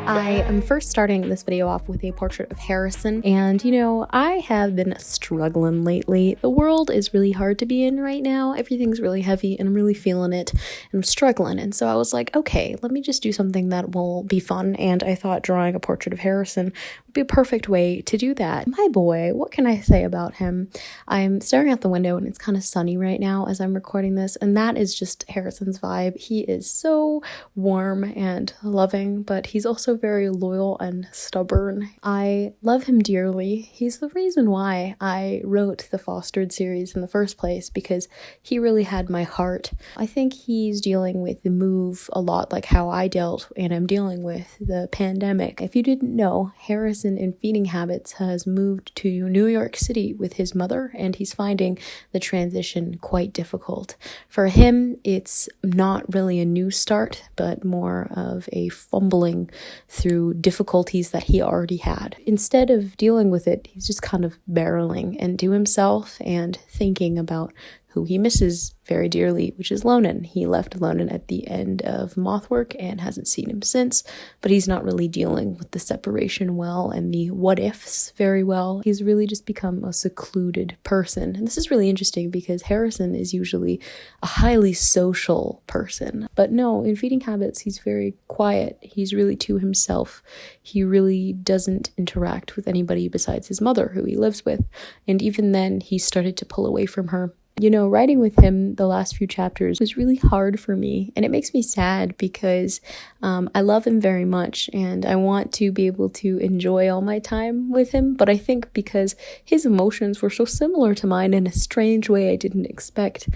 I am first starting this video off with a portrait of Harrison, and you know, I have been struggling lately. The world is really hard to be in right now. Everything's really heavy and I'm really feeling it and I'm struggling, and so I was like, okay, let me just do something that will be fun, and I thought drawing a portrait of Harrison would be a perfect way to do that. My boy, what can I say about him? I'm staring out the window and it's kind of sunny right now as I'm recording this, and that is just Harrison's vibe. He is so warm and loving, but he's also very loyal and stubborn. I love him dearly. He's the reason why I wrote the Fostered series in the first place, because he really had my heart. I think he's dealing with the move a lot like how I dealt and I'm dealing with the pandemic. If you didn't know, Harrison in Feeding Habits has moved to New York City with his mother, and he's finding the transition quite difficult. For him, it's not really a new start, but more of a fumbling through difficulties that he already had. Instead of dealing with it, he's just kind of barreling into himself and thinking about who he misses very dearly, which is Lonan. He left Lonan at the end of Mothwork and hasn't seen him since, but he's not really dealing with the separation well and the what-ifs very well. He's really just become a secluded person. And this is really interesting because Harrison is usually a highly social person. But no, in Feeding Habits, he's very quiet. He's really to himself. He really doesn't interact with anybody besides his mother, who he lives with. And even then, he started to pull away from her. You know, writing with him the last few chapters was really hard for me, and it makes me sad because I love him very much and I want to be able to enjoy all my time with him, but I think because his emotions were so similar to mine in a strange way I didn't expect,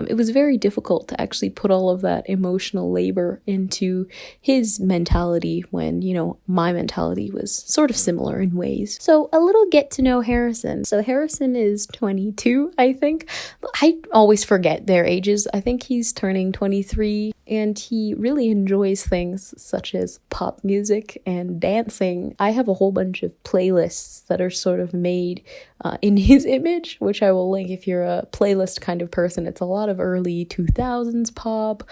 it was very difficult to actually put all of that emotional labor into his mentality when, you know, my mentality was sort of similar in ways. So a little get to know Harrison. So Harrison is 22, I think. I always forget their ages. I think he's turning 23, and he really enjoys things such as pop music and dancing. I have a whole bunch of playlists that are sort of made in his image, which I will link if you're a playlist kind of person. It's a lot of early 2000s pop,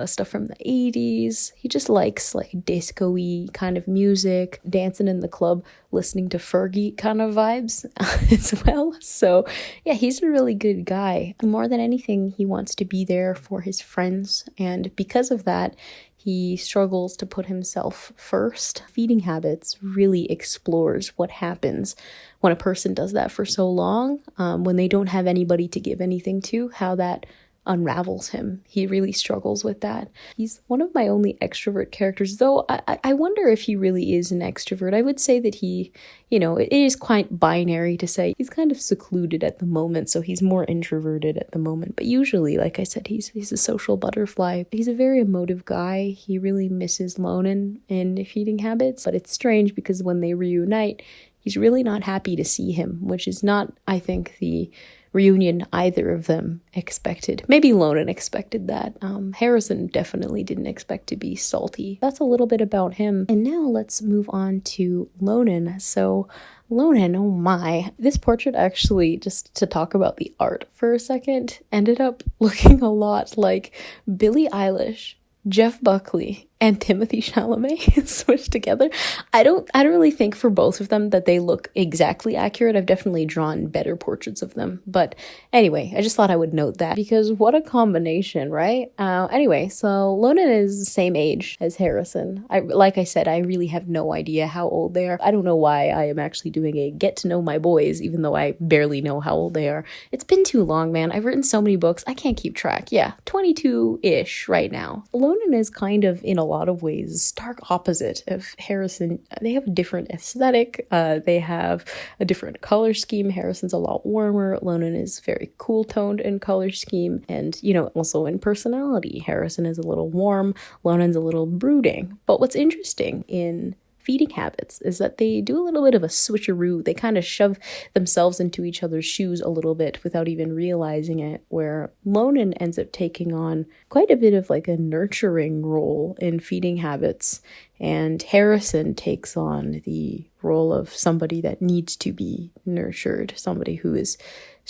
stuff from the 80s. He just likes like disco-y kind of music, dancing in the club, listening to Fergie kind of vibes as well. So yeah, he's a really good guy. More than anything, he wants to be there for his friends, and because of that, he struggles to put himself first. Feeding Habits really explores what happens when a person does that for so long, when they don't have anybody to give anything to, how that unravels him. He really struggles with that. He's one of my only extrovert characters, though I wonder if he really is an extrovert. I would say that he, you know, it is quite binary to say he's kind of secluded at the moment, so he's more introverted at the moment. But usually, like I said, he's a social butterfly. He's a very emotive guy. He really misses Lonan in Feeding Habits, but it's strange because when they reunite, he's really not happy to see him, which is not, I think, the reunion either of them expected. Maybe Lonan expected that. Harrison definitely didn't expect to be salty. That's a little bit about him. And now let's move on to Lonan. So Lonan, oh my. This portrait actually, just to talk about the art for a second, ended up looking a lot like Billie Eilish, Jeff Buckley, and Timothée Chalamet switched together. I don't really think for both of them that they look exactly accurate. I've definitely drawn better portraits of them. But anyway, I just thought I would note that because what a combination, right? Anyway, so Lonan is the same age as Harrison. Like I said, I really have no idea how old they are. I don't know why I am actually doing a get to know my boys, even though I barely know how old they are. It's been too long, man. I've written so many books. I can't keep track. Yeah, 22-ish right now. Lonan is kind of, in a lot of ways, stark opposite of Harrison. They have a different aesthetic. They have a different color scheme. Harrison's a lot warmer. Lonan is very cool toned in color scheme, and you know, also in personality. Harrison is a little warm. Lonan's a little brooding. But what's interesting in Feeding Habits is that they do a little bit of a switcheroo. They kind of shove themselves into each other's shoes a little bit without even realizing it, where Lonan ends up taking on quite a bit of like a nurturing role in Feeding Habits, and Harrison takes on the role of somebody that needs to be nurtured, somebody who is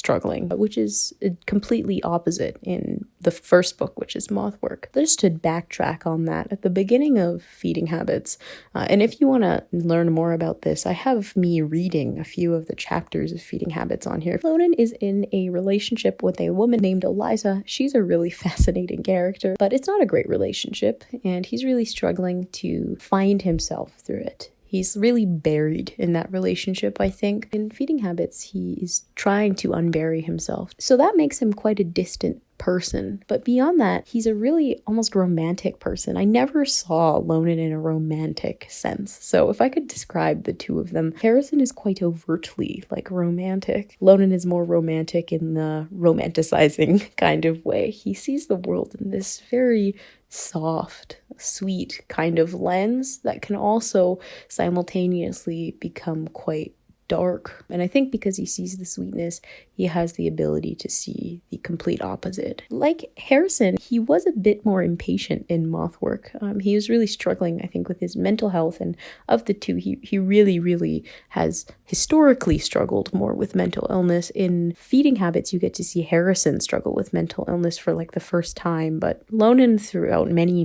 struggling, which is completely opposite in the first book, which is Mothwork. Just to backtrack on that, at the beginning of Feeding Habits, and if you want to learn more about this, I have me reading a few of the chapters of Feeding Habits on here. Lonan is in a relationship with a woman named Eliza. She's a really fascinating character, but it's not a great relationship, and he's really struggling to find himself through it. He's really buried in that relationship, I think. In Feeding Habits, he is trying to unbury himself. So that makes him quite a distant person. But beyond that, he's a really almost romantic person. I never saw Lonan in a romantic sense. So if I could describe the two of them, Harrison is quite overtly romantic. Lonan is more romantic in the romanticizing kind of way. He sees the world in this very soft, sweet kind of lens that can also simultaneously become quite dark. And I think because he sees the sweetness, he has the ability to see the complete opposite. Like Harrison, he was a bit more impatient in Mothwork. He was really struggling, I think, with his mental health, and of the two, he really has historically struggled more with mental illness. In Feeding Habits, you get to see Harrison struggle with mental illness for the first time, but Lonan throughout many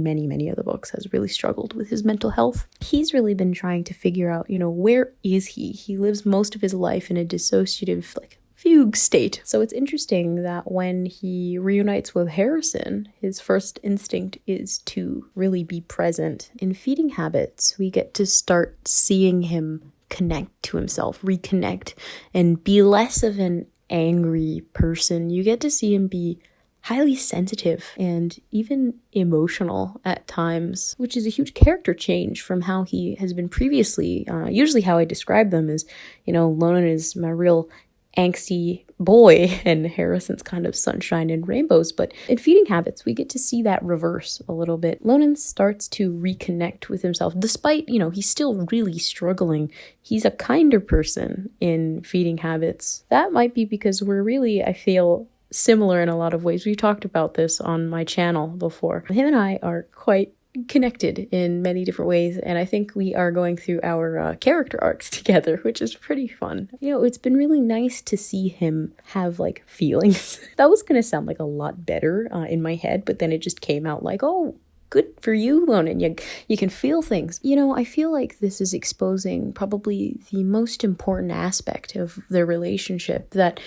of the books has really struggled with his mental health. He's really been trying to figure out, where is he? He lives most of his life in a dissociative, fugue state. So it's interesting that when he reunites with Harrison, his first instinct is to really be present. In Feeding Habits, we get to start seeing him connect to himself, reconnect, and be less of an angry person. You get to see him be highly sensitive and even emotional at times, which is a huge character change from how he has been previously. Usually how I describe them is, Lonan is my real angsty boy and Harrison's kind of sunshine and rainbows. But in Feeding Habits, we get to see that reverse a little bit. Lonan starts to reconnect with himself, despite, he's still really struggling. He's a kinder person in Feeding Habits. That might be because we're really, I feel, similar in a lot of ways. We've talked about this on my channel before. Him and I are quite connected in many different ways, and I think we are going through our character arcs together, which is pretty fun. It's been really nice to see him have feelings. That was gonna sound a lot better in my head, but then it just came out oh, good for you, Lonan. You can feel things. I feel like this is exposing probably the most important aspect of their relationship that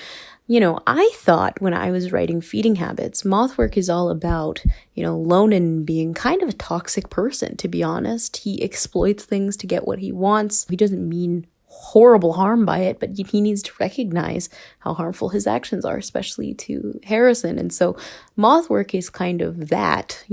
I thought when I was writing Feeding Habits, Mothwork is all about, Lonan being kind of a toxic person, to be honest. He exploits things to get what he wants. He doesn't mean horrible harm by it, but he needs to recognize how harmful his actions are, especially to Harrison. And so Mothwork is kind of that,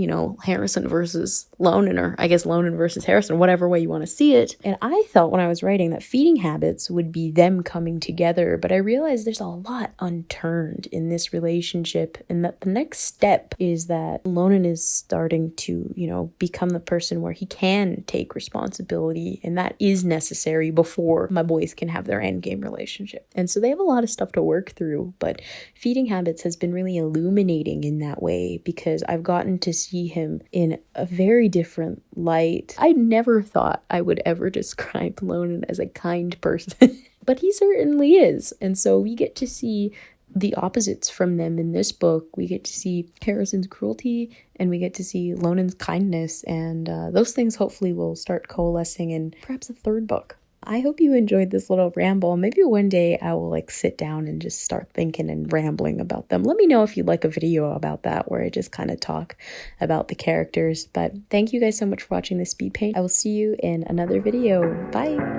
Harrison versus Lonan, or I guess Lonan versus Harrison, whatever way you want to see it. And I thought when I was writing that Feeding Habits would be them coming together, but I realized there's a lot unturned in this relationship, and that the next step is that Lonan is starting to, become the person where he can take responsibility, and that is necessary before my boys can have their endgame relationship. And so they have a lot of stuff to work through, but Feeding Habits has been really illuminating in that way because I've gotten to see him in a very different light. I never thought I would ever describe Lonan as a kind person, but he certainly is. And so we get to see the opposites from them in this book. We get to see Harrison's cruelty and we get to see Lonan's kindness, and those things hopefully will start coalescing in perhaps a third book. I hope you enjoyed this little ramble. Maybe one day I will sit down and just start thinking and rambling about them. Let me know if you'd like a video about that where I just kind of talk about the characters. But thank you guys so much for watching this speed paint. I will see you in another video. Bye!